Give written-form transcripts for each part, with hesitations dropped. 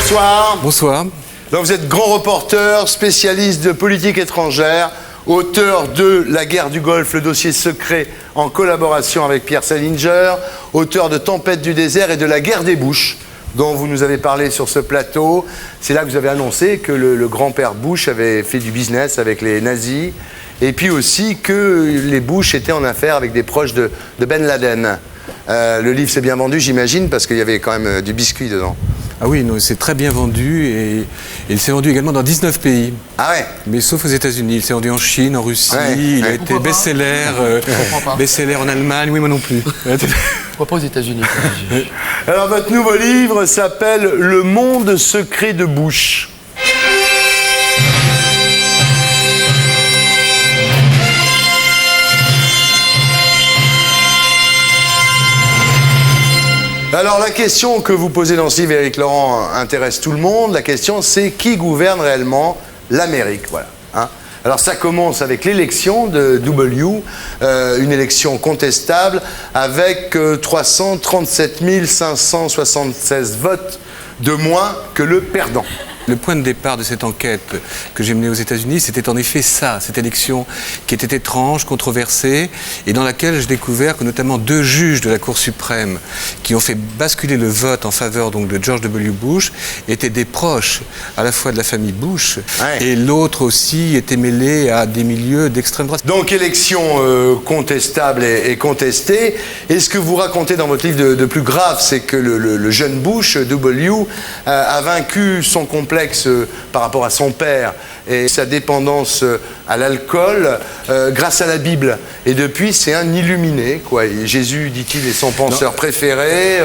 bonsoir. Bonsoir. Donc vous êtes grand reporter, spécialiste de politique étrangère, auteur de La guerre du Golfe, le dossier secret en collaboration avec Pierre Salinger, auteur de Tempête du désert et de La guerre des Bush, dont vous nous avez parlé sur ce plateau. C'est là que vous avez annoncé que le grand-père Bush avait fait du business avec les nazis, et puis aussi que les Bush étaient en affaire avec des proches de Ben Laden. Le livre s'est bien vendu, j'imagine, parce qu'il y avait quand même du biscuit dedans. Ah oui, c'est très bien vendu et il s'est vendu également dans 19 pays. Ah ouais? Mais sauf aux États-Unis. Il s'est vendu en Chine, en Russie, il a été best-seller, best-seller en Allemagne, oui, moi non plus. Pourquoi pas aux États-Unis? Alors, votre nouveau livre s'appelle Le monde secret de Bush. Alors la question que vous posez dans ce livre, Éric Laurent, intéresse tout le monde. La question, c'est qui gouverne réellement l'Amérique, voilà. Hein? Alors ça commence avec l'élection de W, une élection contestable avec 337 576 votes de moins que le perdant. Le point de départ de cette enquête que j'ai menée aux États-Unis, c'était en effet ça, cette élection qui était étrange, controversée, et dans laquelle j'ai découvert que notamment deux juges de la Cour suprême qui ont fait basculer le vote en faveur donc, de George W. Bush étaient des proches à la fois de la famille Bush, et l'autre aussi était mêlé à des milieux d'extrême droite. Donc élection contestable et contestée. Et ce que vous racontez dans votre livre de plus grave, c'est que le jeune Bush, W, a vaincu son complexe par rapport à son père et sa dépendance à l'alcool grâce à la Bible. Et depuis, c'est un illuminé, quoi. Et Jésus, dit-il, est son penseur préféré.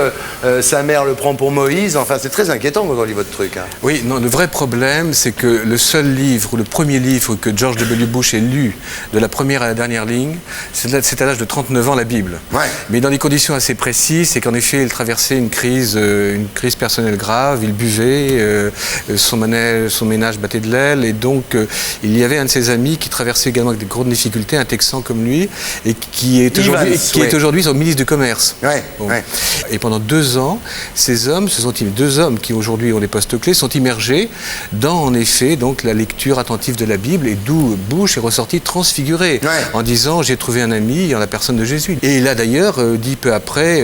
Sa mère le prend pour Moïse. Enfin, c'est très inquiétant quand on lit votre truc. Hein. Oui, non, le vrai problème, c'est que le seul livre, ou le premier livre que George W. Bush ait lu, de la première à la dernière ligne, c'est à l'âge de 39 ans, la Bible. Ouais. Mais dans des conditions assez précises, c'est qu'en effet, il traversait une crise personnelle grave, il buvait, son ménage battait de l'aile, et donc il y avait un de ses amis qui traversait également avec des grandes difficultés, un Texan comme lui, et qui est aujourd'hui son ministre du Commerce. Ouais, bon. ouais. Et pendant 2 ans, ces hommes, deux hommes qui aujourd'hui ont des postes clés, sont immergés dans, en effet, donc, la lecture attentive de la Bible, et d'où Bush est ressorti transfiguré, en disant « j'ai trouvé un ami en la personne de Jésus ». Et il a d'ailleurs dit peu après,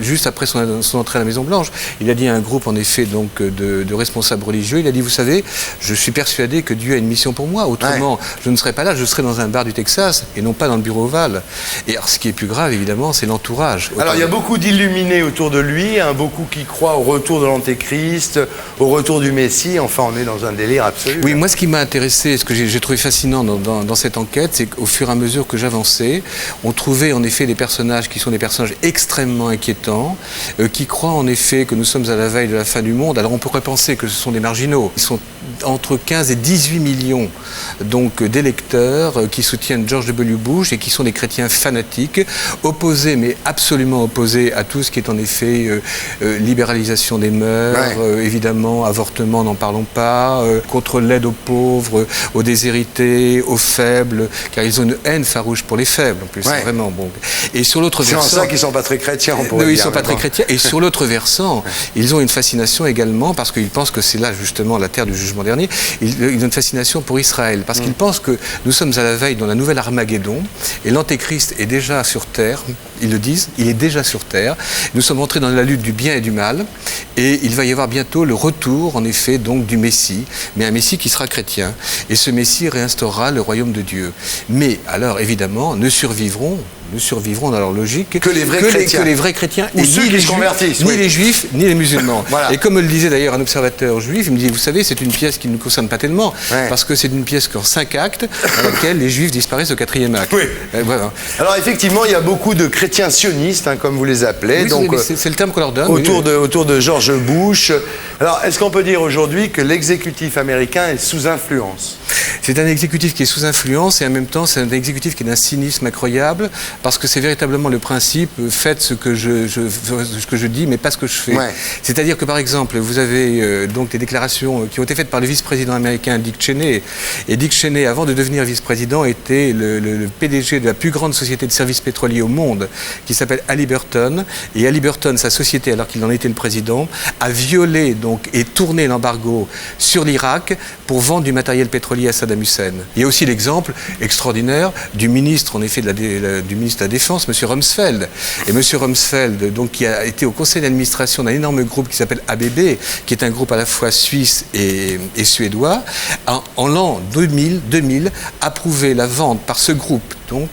juste après son entrée à la Maison-Blanche, il a dit à un groupe, en effet, donc, de responsables religieux, il a dit, vous savez, je suis persuadé que Dieu a une mission pour moi, autrement je ne serais pas là, je serais dans un bar du Texas et non pas dans le bureau ovale. Et alors, ce qui est plus grave, évidemment, c'est l'entourage. Alors il y a beaucoup d'illuminés autour de lui, hein, beaucoup qui croient au retour de l'Antéchrist, au retour du Messie. Enfin, on est dans un délire absolu. Oui, moi ce qui m'a intéressé, ce que j'ai trouvé fascinant dans cette enquête, c'est qu'au fur et à mesure que j'avançais, on trouvait en effet des personnages qui sont des personnages extrêmement inquiétants, qui croient en effet que nous sommes à la veille de la fin du monde. Alors on pourrait penser que ce sont des marginaux. Ils sont entre 15 et 18 millions donc, d'électeurs qui soutiennent George W. Bush et qui sont des chrétiens fanatiques, opposés, mais absolument opposés à tout ce qui est en effet libéralisation des mœurs, évidemment, avortement, n'en parlons pas, contre l'aide aux pauvres, aux déshérités, aux faibles, car ils ont une haine farouche pour les faibles, en plus, c'est vraiment bon. Et sur l'autre versant... C'est en ça qu'ils ne sont pas très chrétiens, on pourrait dire. Ils ne sont pas très chrétiens. Et sur l'autre versant, ils ont une fascination également, parce qu'ils pensent que c'est là, justement, la terre du jugement dernier, ils ont une fascination pour Israël, parce qu'ils pensent que nous sommes à la veille dans la nouvelle Armageddon, et l'Antéchrist est déjà sur Terre, ils le disent, il est déjà sur Terre. Nous sommes entrés dans la lutte du bien et du mal, et il va y avoir bientôt le retour, en effet, donc, du Messie, mais un Messie qui sera chrétien. Et ce Messie réinstaurera le royaume de Dieu. Mais, alors, évidemment, ne survivront dans leur logique que les vrais chrétiens. Ou ceux qui se convertissent. Ni les juifs, ni les musulmans. Voilà. Et comme le disait d'ailleurs un observateur juif, il me dit, vous savez, c'est une pièce qui ne nous concerne pas tellement, parce que c'est une pièce en 5 actes, dans laquelle les juifs disparaissent au 4e acte. Oui. Voilà. Alors effectivement, il y a beaucoup de chrétiens sionistes, hein, comme vous les appelez. Oui, donc, c'est le terme qu'on leur donne. Autour de George Bush. Alors, est-ce qu'on peut dire aujourd'hui que l'exécutif américain est sous influence? C'est un exécutif qui est sous influence et en même temps c'est un exécutif qui est d'un cynisme incroyable parce que c'est véritablement le principe, faites ce que je dis, mais pas ce que je fais. Ouais. C'est-à-dire que, par exemple, vous avez donc des déclarations qui ont été faites par le vice-président américain Dick Cheney. Et Dick Cheney, avant de devenir vice-président, était le PDG de la plus grande société de services pétroliers au monde, qui s'appelle Halliburton. Et Halliburton, sa société, alors qu'il en était le président, a violé donc, et tourné l'embargo sur l'Irak pour vendre du matériel pétrolier à Saddam Hussein. Il y a aussi l'exemple extraordinaire du ministre, en effet, du ministre de la Défense, M. Rumsfeld. Et M. Rumsfeld, donc, qui a été au conseil d'administration d'un énorme groupe qui s'appelle ABB, qui est un groupe à la fois suisse et suédois, en l'an 2000 approuvé la vente par ce groupe donc,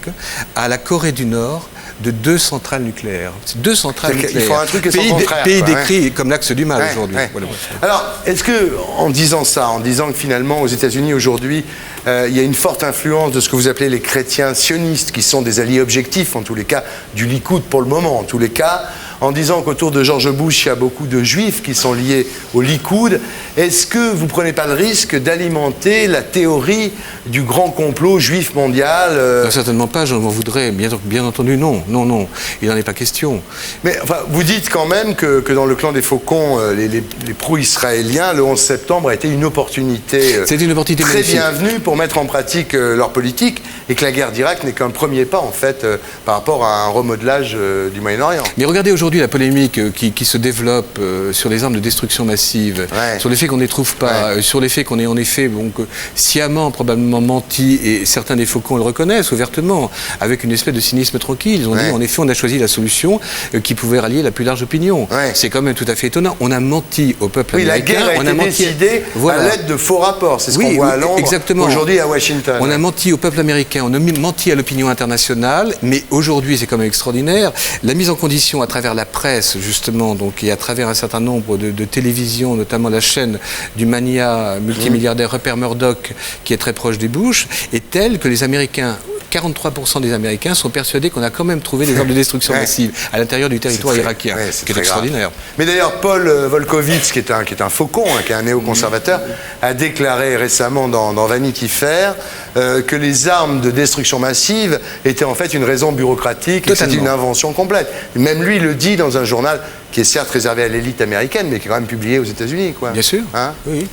à la Corée du Nord de 2 centrales nucléaires. 2 centrales nucléaires. Il faut un truc et son contraire. Pays décrit comme l'axe du mal aujourd'hui. Ouais. Voilà. Alors, est-ce que, en disant ça, en disant que finalement, aux États-Unis aujourd'hui, il y a une forte influence de ce que vous appelez les chrétiens sionistes, qui sont des alliés objectifs, en tous les cas, du Likoud pour le moment, en tous les cas, en disant qu'autour de George Bush, il y a beaucoup de juifs qui sont liés au Likoud, est-ce que vous ne prenez pas le risque d'alimenter la théorie du grand complot juif mondial Non, certainement pas, j'en voudrais. Bien entendu, non. Non, il n'en est pas question. Mais enfin, vous dites quand même que dans le clan des Faucons, les pro-israéliens, le 11 septembre a été une opportunité, très magnifique. bienvenue pour mettre en pratique leur politique, et que la guerre d'Irak n'est qu'un premier pas, en fait, par rapport à un remodelage du Moyen-Orient. Mais regardez aujourd'hui la polémique qui se développe sur les armes de destruction massive, sur le fait qu'on ne les trouve pas, sur le fait qu'on ait en effet donc, sciemment probablement menti, et certains des Faucons le reconnaissent ouvertement, avec une espèce de cynisme tranquille. Ils ont dit, en effet, on a choisi la solution qui pouvait rallier la plus large opinion. C'est quand même tout à fait étonnant. On a menti au peuple américain. La guerre a été décidée à l'aide de faux rapports. C'est ce qu'on voit à Londres, aujourd'hui à Washington. On a menti au peuple américain, on a menti à l'opinion internationale, mais aujourd'hui, c'est quand même extraordinaire, la mise en condition à travers la presse, justement, donc, et à travers un certain nombre de télévisions, notamment la chaîne du mania multimilliardaire Rupert Murdoch, qui est très proche des Bush, est telle que les Américains, 43% des Américains sont persuadés qu'on a quand même trouvé des armes de destruction massive à l'intérieur du territoire irakien, ce qui est extraordinaire. Grave. Mais d'ailleurs, Paul Volkovitz, qui est un faucon, qui est un néoconservateur, a déclaré récemment dans Vanity Fair que les armes de destruction massive étaient en fait une raison bureaucratique et c'était une invention complète. Même lui le dit dans un journal qui est certes réservé à l'élite américaine, mais qui est quand même publié aux États-Unis, quoi. Bien sûr, oui.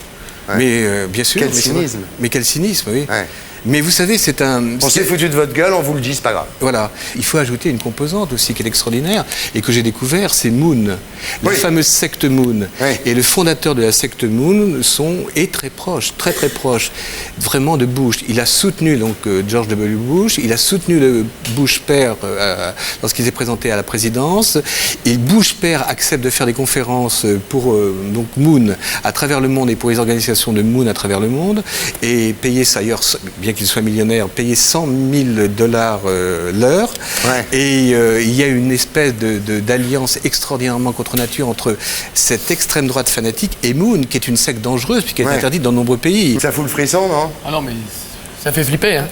Ouais. Mais bien sûr. Quel cynisme. Mais quel cynisme, oui. Ouais. Mais vous savez, c'est un... On s'est foutu de votre gueule, on vous le dit, c'est pas grave. Voilà. Il faut ajouter une composante aussi qui est extraordinaire et que j'ai découvert, c'est Moon. La fameuse secte Moon. Et le fondateur de la secte Moon est très proche, très proche, vraiment de Bush. Il a soutenu donc George W. Bush, il a soutenu le Bush père lorsqu'il s'est présenté à la présidence. Et Bush père accepte de faire des conférences pour donc Moon à travers le monde et pour les organisations de Moon à travers le monde et payer ça ailleurs, bien qu'il soit millionnaire, payer $100 000 l'heure. Et il y a une espèce d'alliance extraordinairement contre nature entre cette extrême droite fanatique et Moon, qui est une secte dangereuse puisqu'elle est interdite dans de nombreux pays. Ça fout le frisson, non? Ah non, mais ça fait flipper, hein.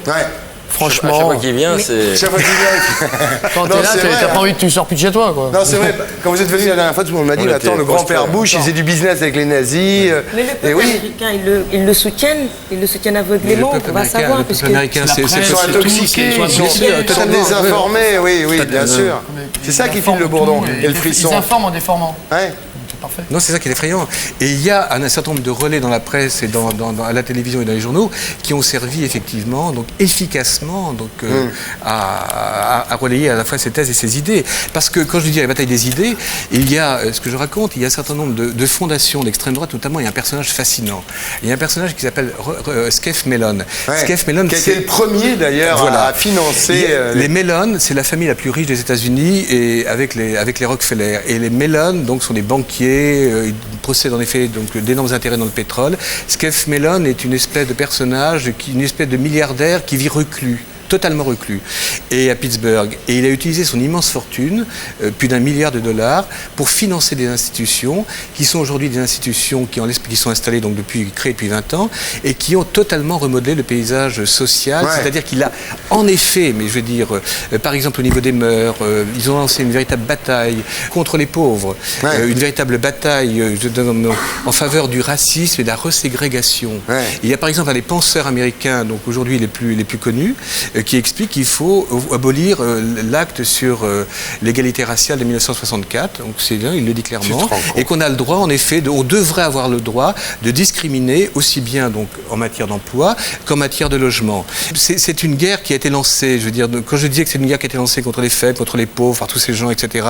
Franchement. À chaque fois qu'il vient, c'est. Chaque fois qu'il vient. Quand t'es là, t'as pas envie que tu sors plus de chez toi, quoi. Non, c'est vrai. Quand vous êtes venu la dernière fois, tout le monde m'a dit, attends, le grand-père Bush, il faisait du business avec les nazis. Mais le peuple américain, ils le soutiennent aveuglément, on va savoir. Le peuple américain, ils sont intoxiqués, ils sont totalement désinformés, oui, bien sûr. C'est ça qui file le bourdon et le frisson. Ils informent en déformant. Parfait. Non, c'est ça qui est effrayant. Et il y a un certain nombre de relais dans la presse et à la télévision et dans les journaux qui ont servi effectivement, donc efficacement, donc, à relayer à la fois ces thèses et ces idées. Parce que quand je dis la bataille des idées, il y a, ce que je raconte, il y a un certain nombre de fondations d'extrême droite, notamment il y a un personnage fascinant. Il y a un personnage qui s'appelle Scaife Mellon. Scaife Mellon, qui a été le premier d'ailleurs à financer. Les Mellon, c'est la famille la plus riche des États-Unis et avec les Rockefeller. Et les Mellon, donc, sont des banquiers. Ils possèdent en effet d'énormes intérêts dans le pétrole. Scaife Mellon est une espèce de personnage, une espèce de milliardaire qui vit reclus. Totalement reclus, et à Pittsburgh. Et il a utilisé son immense fortune, plus d'1 milliard de dollars, pour financer des institutions qui sont aujourd'hui des institutions qui sont installées donc créées depuis 20 ans et qui ont totalement remodelé le paysage social. C'est-à-dire qu'il a, en effet, mais je veux dire, par exemple au niveau des mœurs, ils ont lancé une véritable bataille contre les pauvres, une véritable bataille en faveur du racisme et de la reségrégation. Il y a par exemple un des penseurs américains, donc aujourd'hui les plus connus, qui explique qu'il faut abolir l'acte sur l'égalité raciale de 1964. Donc c'est là, il le dit clairement. Et qu'on a le droit, en effet, on devrait avoir le droit de discriminer aussi bien donc en matière d'emploi qu'en matière de logement. C'est une guerre qui a été lancée, je veux dire, quand je disais que c'est une guerre qui a été lancée contre les faibles, contre les pauvres, par tous ces gens, etc.,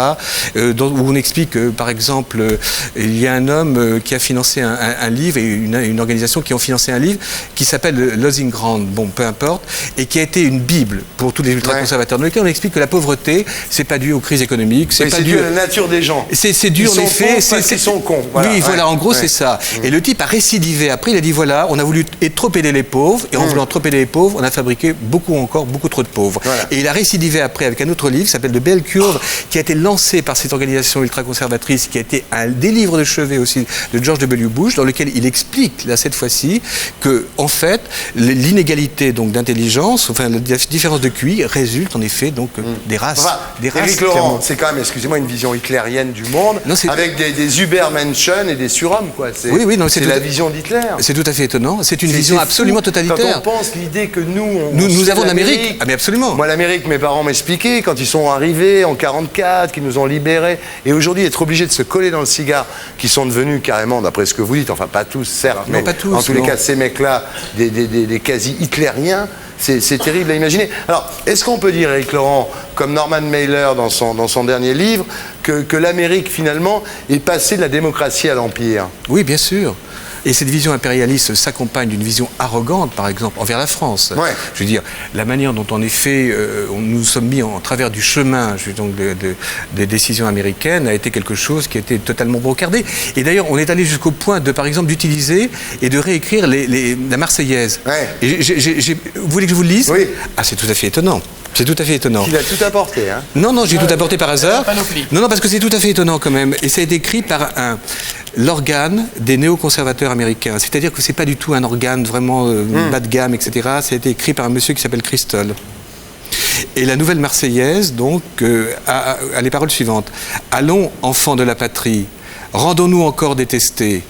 où on explique que, par exemple, il y a un homme qui a financé un livre et une organisation qui ont financé un livre qui s'appelle Losing Ground, bon, peu importe, et qui a été une bible pour tous les ultra-conservateurs, dans lequel on explique que la pauvreté, c'est pas dû aux crises économiques, c'est pas dû à la nature des gens. C'est dû, en effet. Ils sont cons. Voilà. Oui, voilà, en gros, c'est ça. Et le type a récidivé après, il a dit voilà, on a voulu trop aider les pauvres, et en voulant trop aider les pauvres, on a fabriqué beaucoup trop de pauvres. Voilà. Et il a récidivé après avec un autre livre qui s'appelle The Bell Curve, qui a été lancé par cette organisation ultra-conservatrice, qui a été un des livres de chevet aussi de George W. Bush, dans lequel il explique, là, cette fois-ci, que, en fait, l'inégalité donc d'intelligence, enfin, la différence de QI résulte, en effet, donc, des races. Enfin, Éric Laurent, c'est quand même, excusez-moi, une vision hitlérienne du monde, avec des Übermenschen et des surhommes, quoi. Oui, c'est la vision d'Hitler. C'est tout à fait étonnant. C'est une vision absolument totalitaire. Quand on pense l'idée que nous avons l'Amérique. Ah, mais absolument. Moi, l'Amérique, mes parents m'expliquaient quand ils sont arrivés en 44, qu'ils nous ont libérés. Et aujourd'hui, être obligés de se coller dans le cigare, qui sont devenus carrément, d'après ce que vous dites, enfin pas tous, certes, mais pas tous, en tous les cas, ces mecs-là, des quasi-hitlériens, c'est terrible à imaginer. Alors, est-ce qu'on peut dire, Éric Laurent, comme Norman Mailer dans son dernier livre, que l'Amérique, finalement, est passée de la démocratie à l'empire? Oui, bien sûr. Et cette vision impérialiste s'accompagne d'une vision arrogante, par exemple, envers la France. Ouais. Je veux dire, la manière dont, en effet, nous sommes mis en travers du chemin des décisions américaines a été quelque chose qui a été totalement brocardé. Et d'ailleurs, on est allé jusqu'au point de, par exemple, d'utiliser et de réécrire la Marseillaise. Ouais. Et vous voulez que je vous le lise? Oui. Ah, c'est tout à fait étonnant. C'est tout à fait étonnant. Il a tout apporté, hein? Non, j'ai tout apporté par hasard. Non, parce que c'est tout à fait étonnant quand même. Et ça a été écrit par l'organe des néoconservateurs américains. C'est-à-dire que c'est pas du tout un organe vraiment bas de gamme, etc. Ça a été écrit par un monsieur qui s'appelle Christol. Et la nouvelle Marseillaise, donc, a les paroles suivantes. « Allons, enfants de la patrie, rendons-nous encore détestés.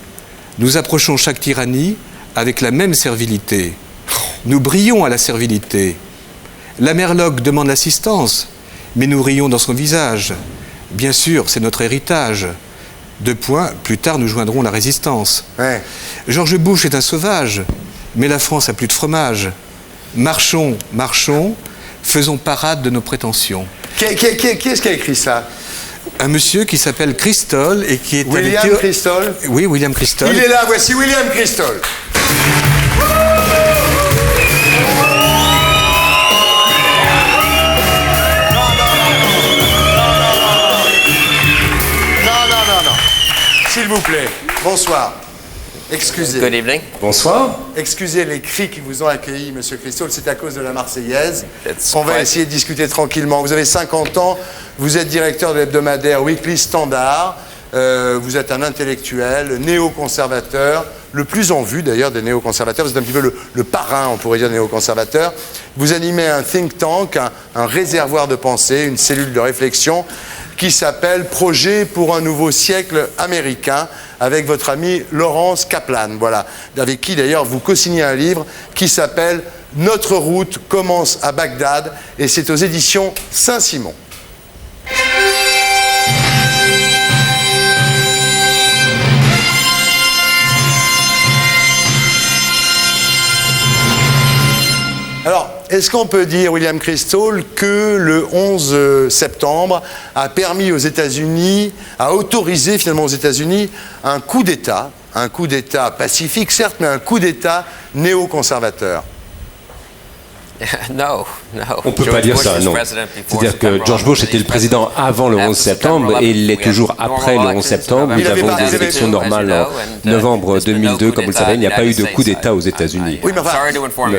Nous approchons chaque tyrannie avec la même servilité. Nous brillons à la servilité. La Merloc demande l'assistance, mais nous rions dans son visage. Bien sûr, c'est notre héritage. 2 points, plus tard nous joindrons la résistance. Ouais. George Bush est un sauvage, mais la France a plus de fromage. Marchons, marchons, faisons parade de nos prétentions. Qui est-ce qui a écrit ça? Un monsieur qui s'appelle Christol et qui est... William Christol? Oui, William Christol. Il est là, voici William Christol. S'il vous plaît, bonsoir. Excusez. Good evening. Bonsoir. Excusez les cris qui vous ont accueilli, Monsieur Christol, c'est à cause de la Marseillaise. On va essayer de discuter tranquillement. Vous avez 50 ans, vous êtes directeur de l'hebdomadaire Weekly Standard, vous êtes un intellectuel, néoconservateur, le plus en vue d'ailleurs des néoconservateurs, vous êtes un petit peu le parrain, on pourrait dire, des néoconservateurs. Vous animez un think tank, un réservoir de pensée, une cellule de réflexion, qui s'appelle Projet pour un nouveau siècle américain, avec votre ami Laurence Kaplan, voilà, avec qui d'ailleurs vous co-signez un livre qui s'appelle Notre route commence à Bagdad, et c'est aux éditions Saint-Simon. Alors, est-ce qu'on peut dire, William Christol, que le 11 septembre a permis aux États-Unis, a autorisé finalement aux États-Unis un coup d'État pacifique, certes, mais un coup d'État néoconservateur? On ne peut pas dire ça, non. C'est-à-dire que George Bush était le président avant le 11 septembre et il l'est toujours après le 11 septembre. Nous avons des élections normales en novembre 2002. Comme vous le savez, il n'y a pas eu de coup d'État aux États-Unis. Oui, mais enfin,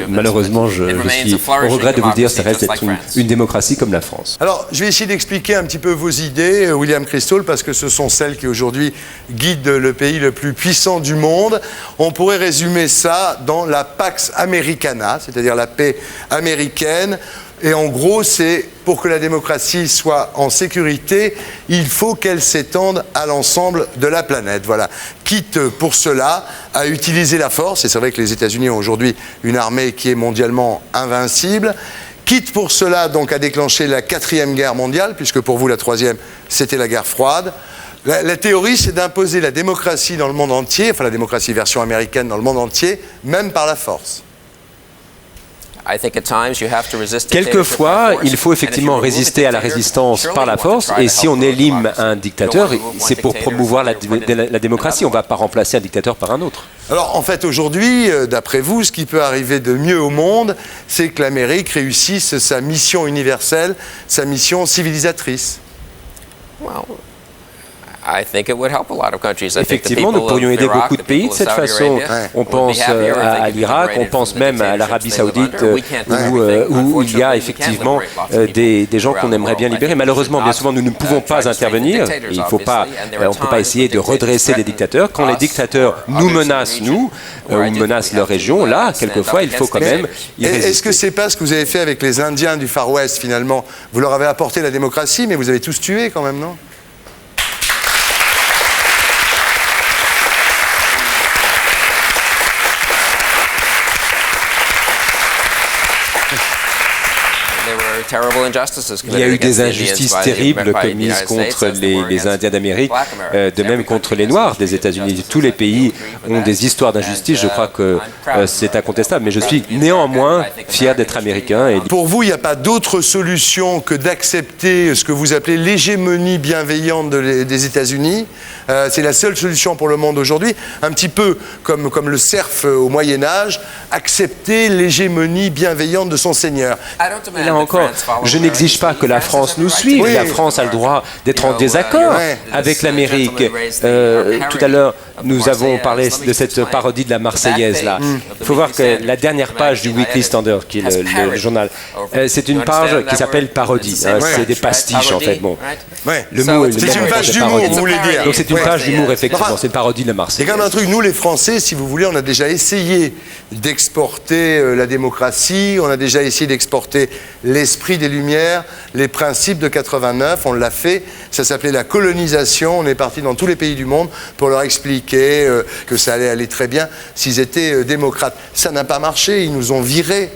malheureusement, on regrette de vous le dire, ça reste d'être une démocratie comme la France. Alors, je vais essayer d'expliquer un petit peu vos idées, William Christol, parce que ce sont celles qui aujourd'hui guident le pays le plus puissant du monde. On pourrait résumer ça dans la Pax Americana, c'est-à-dire la paix américaine. Et en gros, c'est pour que la démocratie soit en sécurité, il faut qu'elle s'étende à l'ensemble de la planète. Voilà. Quitte pour cela à utiliser la force, et c'est vrai que les États-Unis ont aujourd'hui une armée qui est mondialement invincible, quitte pour cela donc à déclencher la 4e guerre mondiale, puisque pour vous la 3e c'était la guerre froide. La théorie, c'est d'imposer la démocratie dans le monde entier, enfin la démocratie version américaine dans le monde entier, même par la force. Quelquefois, il faut effectivement résister à la résistance par la force, et si on élimine un dictateur, c'est pour promouvoir la démocratie. On ne va pas remplacer un dictateur par un autre. Alors, en fait, aujourd'hui, d'après vous, ce qui peut arriver de mieux au monde, c'est que l'Amérique réussisse sa mission universelle, sa mission civilisatrice. Effectivement, nous pourrions aider beaucoup de pays de cette façon. On pense à l'Irak, on pense même à l'Arabie Saoudite, où il y a effectivement des gens qu'on aimerait bien libérer. Malheureusement, bien souvent, nous ne pouvons pas intervenir. On ne peut pas essayer de redresser les dictateurs. Quand les dictateurs nous menacent, ou menacent leur région, là, quelquefois, il faut quand même y résister. Est-ce que c'est pas ce que vous avez fait avec les Indiens du Far West, finalement? Vous leur avez apporté la démocratie, mais vous avez tous tué quand même, non? Il y a eu des injustices terribles commises contre les Indiens d'Amérique, de même contre les Noirs des États-Unis. Tous les pays ont des histoires d'injustice, je crois que c'est incontestable, mais je suis néanmoins fier d'être américain. Pour vous, il n'y a pas d'autre solution que d'accepter ce que vous appelez l'hégémonie bienveillante des États-Unis. C'est la seule solution pour le monde aujourd'hui, un petit peu comme le serf au Moyen-Âge, accepter l'hégémonie bienveillante de son seigneur. Là encore, je n'exige pas que la France nous suive. Oui. La France a le droit d'être en désaccord avec l'Amérique. Tout à l'heure, nous avons parlé de cette parodie de la Marseillaise. Là. Il faut voir que la dernière page du Weekly Standard, qui est le journal, c'est une page qui s'appelle parodie. C'est des pastiches, en fait. Bon. Le mot, c'est une page d'humour, vous voulez dire. Donc c'est une page d'humour, effectivement. C'est une parodie de la Marseillaise. Il y a quand même un truc, nous les Français, si vous voulez, on a déjà essayé d'exporter la démocratie, on a déjà essayé d'exporter l'esprit des Lumières, les principes de 89, on l'a fait, ça s'appelait la colonisation, on est parti dans tous les pays du monde pour leur expliquer que ça allait aller très bien s'ils étaient démocrates. Ça n'a pas marché, ils nous ont virés.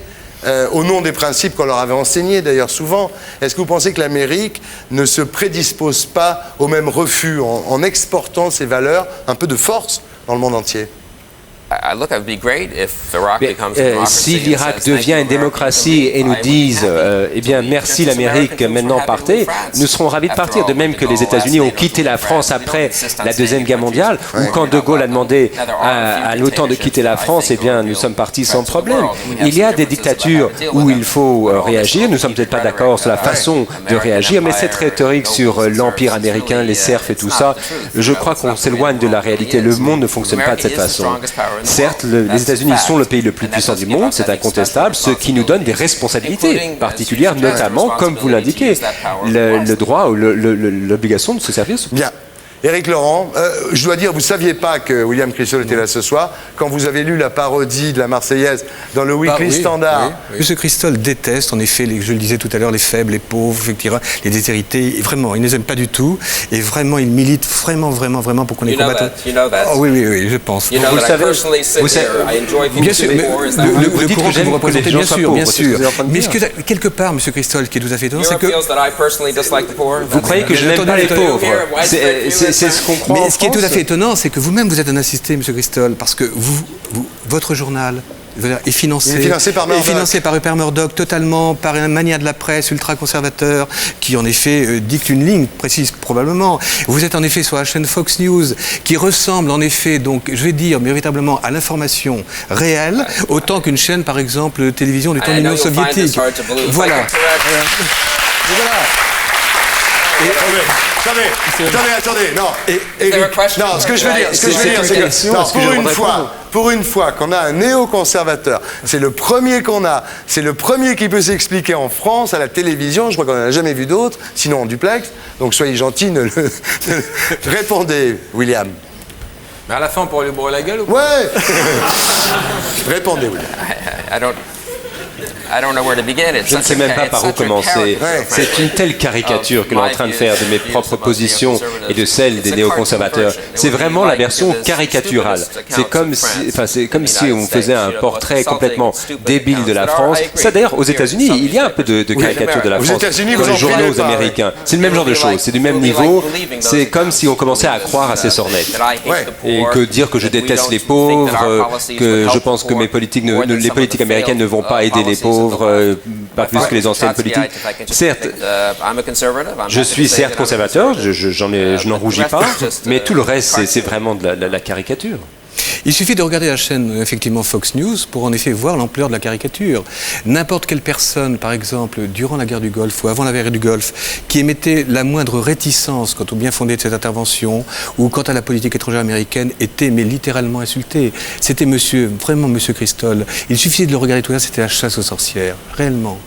Au nom des principes qu'on leur avait enseignés d'ailleurs souvent. Est-ce que vous pensez que l'Amérique ne se prédispose pas au même refus en exportant ses valeurs, un peu de force dans le monde entier? Si l'Irak devient une démocratie et nous disent eh bien merci l'Amérique, maintenant partez, nous serons ravis de partir. De même que les États-Unis ont quitté la France après la Deuxième Guerre mondiale, ou quand De Gaulle a demandé à l'OTAN de quitter la France, eh bien nous sommes partis sans problème. Il y a des dictatures où il faut réagir, nous ne sommes peut-être pas d'accord sur la façon de réagir, mais cette rhétorique sur l'Empire américain, les serfs et tout ça, je crois qu'on s'éloigne de la réalité. Le monde ne fonctionne pas de cette façon. Certes, les États-Unis sont le pays le plus puissant du monde, c'est incontestable, ce qui nous donne des responsabilités particulières, notamment, comme vous l'indiquez, le droit ou l'obligation de se servir. Bien. Éric Laurent, je dois dire, vous ne saviez pas que William Crystal était là ce soir, quand vous avez lu la parodie de la Marseillaise dans le Weekly Standard. M. Crystal déteste, en effet, je le disais tout à l'heure, les faibles, les pauvres, effectivement, les déshérités. Vraiment, il ne les aime pas du tout. Et vraiment, il milite vraiment pour qu'on les combatte. Oh, oui, je pense. Vous le savez, bien sûr, le courant que vous représentez, bien sûr. Mais quelque part, M. Crystal, ce qui est tout à fait étonnant, c'est que... Vous croyez que je n'aime pas les pauvres? C'est ce qu'on croit. Mais ce qui est tout à fait étonnant, c'est que vous-même, vous êtes un assisté, M. Crystal, parce que votre journal est financé par Rupert Murdoch, totalement par un mania de la presse ultra-conservateur qui, en effet, dicte une ligne précise, probablement. Vous êtes, en effet, sur la chaîne Fox News, qui ressemble, en effet, donc, je vais dire, véritablement à l'information réelle, autant qu'une chaîne, par exemple, de télévision du temps de l'Union soviétique. Voilà. Attendez, non, ce que je veux dire, c'est que pour une fois qu'on a un néoconservateur, c'est le premier qu'on a, c'est le premier qui peut s'expliquer en France à la télévision, je crois qu'on n'en a jamais vu d'autres, sinon en duplex, donc soyez gentils, répondez, William. Mais à la fin, on pourra lui bourrer la gueule ou pas? Ouais. Répondez, William. Je ne sais même pas par où commencer. C'est une telle caricature que l'on est en train de faire de mes propres positions et de celles des néoconservateurs. C'est vraiment la version caricaturale. C'est comme si on faisait un portrait complètement débile de la France. Ça d'ailleurs, aux États-Unis, il y a un peu de caricature de la France dans les journaux américains. C'est le même genre de choses, c'est du même niveau. C'est comme si on commençait à croire à ces sornettes. Et que dire que je déteste les pauvres, que je pense que les politiques américaines ne vont pas aider les pauvres, pas plus que les anciennes politiques. Certes, je suis certes conservateur, je n'en rougis pas, mais tout le reste, c'est vraiment de la caricature. Il suffit de regarder la chaîne, effectivement, Fox News pour en effet voir l'ampleur de la caricature. N'importe quelle personne, par exemple, durant la guerre du Golfe ou avant la guerre du Golfe, qui émettait la moindre réticence quant au bien fondé de cette intervention ou quant à la politique étrangère américaine était mais littéralement insulté. C'était vraiment monsieur Christol. Il suffisait de le regarder tout ça, c'était la chasse aux sorcières, réellement.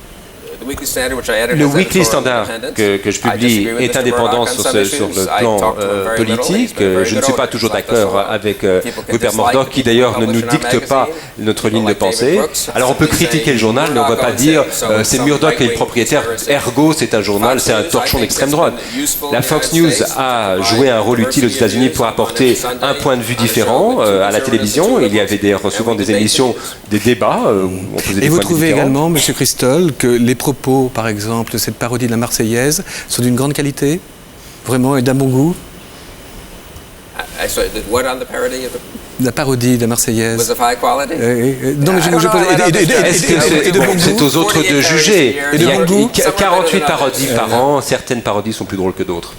Le Weekly Standard que je publie est indépendant sur le plan politique. Je ne suis pas toujours d'accord avec Rupert Murdoch, qui d'ailleurs ne nous dicte pas notre ligne de pensée. Alors on peut critiquer le journal, mais on ne va pas dire c'est Murdoch qui est le propriétaire, ergo c'est un journal, c'est un torchon d'extrême droite. La Fox News a joué un rôle utile aux États-Unis pour apporter un point de vue différent à la télévision. Il y avait d'ailleurs souvent des émissions, des débats où on posait des points de vue. Et vous trouvez également, M. Christol, que les propos, par exemple, de cette parodie de la Marseillaise, sont d'une grande qualité, vraiment, et d'un bon goût? La parodie de la Marseillaise. Non, mais je pose. Est-ce que c'est aux autres de juger? Et de bon goût? 48 parodies par an, certaines parodies sont plus drôles que d'autres.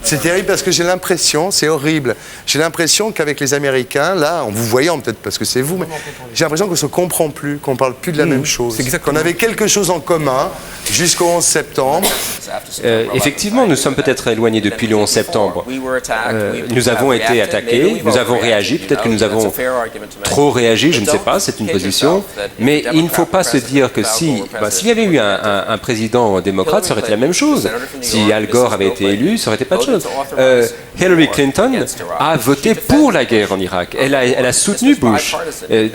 C'est terrible parce que j'ai l'impression, c'est horrible, j'ai l'impression qu'avec les Américains, là, en vous voyant peut-être parce que c'est vous, mais j'ai l'impression qu'on ne se comprend plus, qu'on ne parle plus de la même chose, qu'on avait quelque chose en commun jusqu'au 11 septembre. Effectivement, nous sommes peut-être éloignés depuis le 11 septembre. Nous avons été attaqués, nous avons réagi, peut-être que nous avons trop réagi, je ne sais pas, c'est une position, mais il ne faut pas se dire que s'il y avait eu un président démocrate, ça aurait été la même chose. Si Al Gore avait été élu, ça aurait été pas de chose. Hillary Clinton a voté pour la guerre en Irak. Elle a soutenu Bush.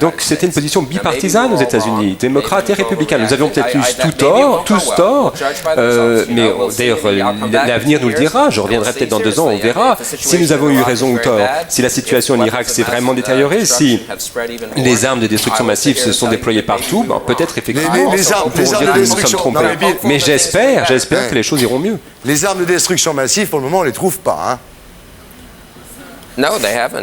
Donc c'était une position bipartisane aux États-Unis, démocrate et républicaine. Nous avions peut-être eu tous tort, mais d'ailleurs l'avenir nous le dira. Je reviendrai peut-être dans 2 ans, on verra si nous avons eu raison ou tort. Si la situation en Irak s'est vraiment détériorée, si les armes de destruction massive se sont déployées partout, peut-être effectivement les armes de nous sommes trompés. Mais j'espère que les choses iront mieux. Les armes de destruction massive, pour le moment, on ne les trouve pas.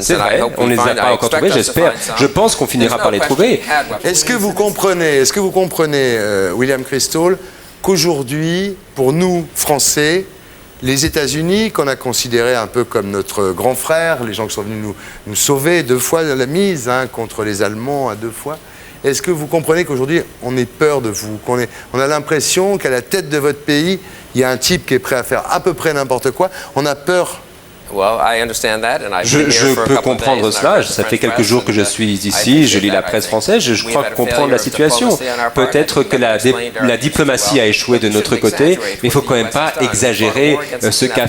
C'est vrai, on ne les a pas encore trouvés, j'espère. Je pense qu'on finira par les trouver. Est-ce que vous comprenez, William Christol, qu'aujourd'hui, pour nous, Français, les États-Unis, qu'on a considérés un peu comme notre grand frère, les gens qui sont venus nous sauver 2 fois la mise contre les Allemands à 2 fois, est-ce que vous comprenez qu'aujourd'hui, on ait peur de vous, on a l'impression qu'à la tête de votre pays, il y a un type qui est prêt à faire à peu près n'importe quoi, on a peur? Je peux comprendre cela. Ça fait quelques jours que je suis ici, je lis la presse française, je crois comprendre la situation. Peut-être que la diplomatie a échoué de notre côté, mais il ne faut quand même pas exagérer ce qu'ont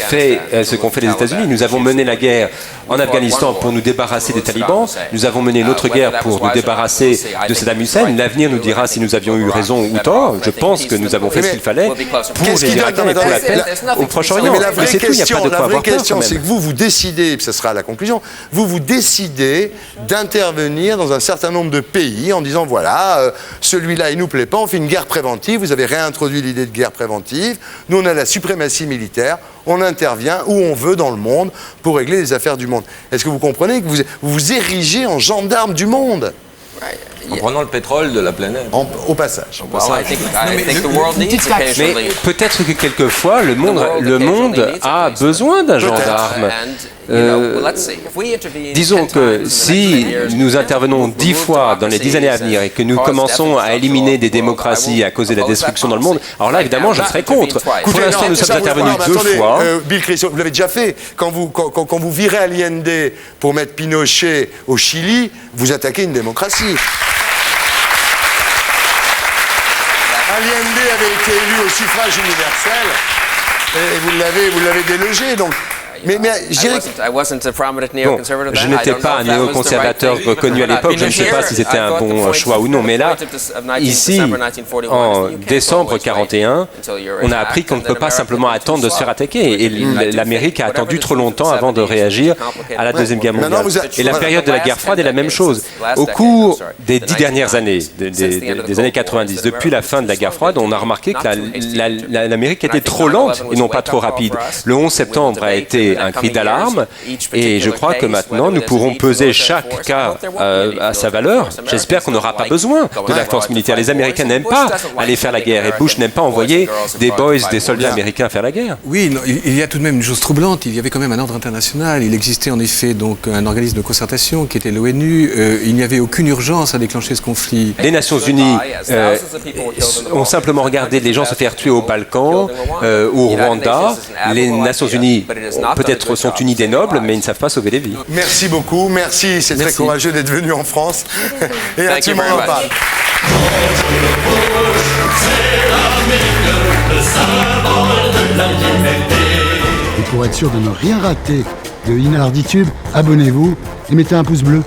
fait les États-Unis. Nous avons mené la guerre en Afghanistan pour nous débarrasser des talibans, nous avons mené une autre guerre pour nous débarrasser de Saddam Hussein. L'avenir nous dira si nous avions eu raison ou tort. Je pense que nous avons fait ce qu'il fallait pour les Irakiens et pour la paix au Proche-Orient. Mais la vraie question, c'est que vous décidez, et ça sera la conclusion, vous décidez d'intervenir dans un certain nombre de pays en disant voilà, celui-là il nous plaît pas, on fait une guerre préventive, vous avez réintroduit l'idée de guerre préventive, nous on a la suprématie militaire, on intervient où on veut dans le monde pour régler les affaires du monde. Est-ce que vous comprenez que vous vous érigez en gendarme du monde? En prenant le pétrole de la planète. Au passage. Mais peut-être que quelquefois, le monde a besoin d'un gendarme. Disons que si nous intervenons 10 fois dans les 10 années à venir et que nous commençons à éliminer des démocraties à cause de la destruction dans le monde, alors là, évidemment, je serais contre. Pour l'instant, nous sommes intervenus 2 fois. Bill Christol, vous l'avez déjà fait. Quand vous virez Allende pour mettre Pinochet au Chili, vous attaquez une démocratie. Allende avait été élu au suffrage universel et vous l'avez délogé. Donc, Mais je dirais Bon, je n'étais pas un néoconservateur reconnu à l'époque, je ne sais pas si c'était un bon choix ou non, mais là, ici, en décembre 1941, on a appris qu'on ne peut pas simplement attendre de se faire attaquer, et l'Amérique a attendu trop longtemps avant de réagir à la Deuxième Guerre mondiale. Et la période de la guerre froide est la même chose. Au cours des 10 dernières années, des années 90, depuis la fin de la guerre froide, on a remarqué que l'Amérique était trop lente et non pas trop rapide. Le 11 septembre a été un cri d'alarme, et je crois que maintenant nous pourrons peser chaque cas à sa valeur. J'espère qu'on n'aura pas besoin de la force militaire. Les Américains n'aiment pas aller faire la guerre, et Bush n'aime pas envoyer des boys, des soldats américains faire la guerre. Oui, non, il y a tout de même une chose troublante. Il y avait quand même un ordre international. Il existait en effet donc un organisme de concertation qui était l'ONU. Il n'y avait aucune urgence à déclencher ce conflit. Les Nations Unies ont simplement regardé les gens se faire tuer au Balkan, au Rwanda. Les Nations Unies peut-être sont unies des nobles, mais ils ne savent pas sauver des vies. Merci beaucoup, merci, c'est très courageux d'être venu en France. Et là, tout le monde en parle. Et pour être sûr de ne rien rater de Inarditube, abonnez-vous et mettez un pouce bleu.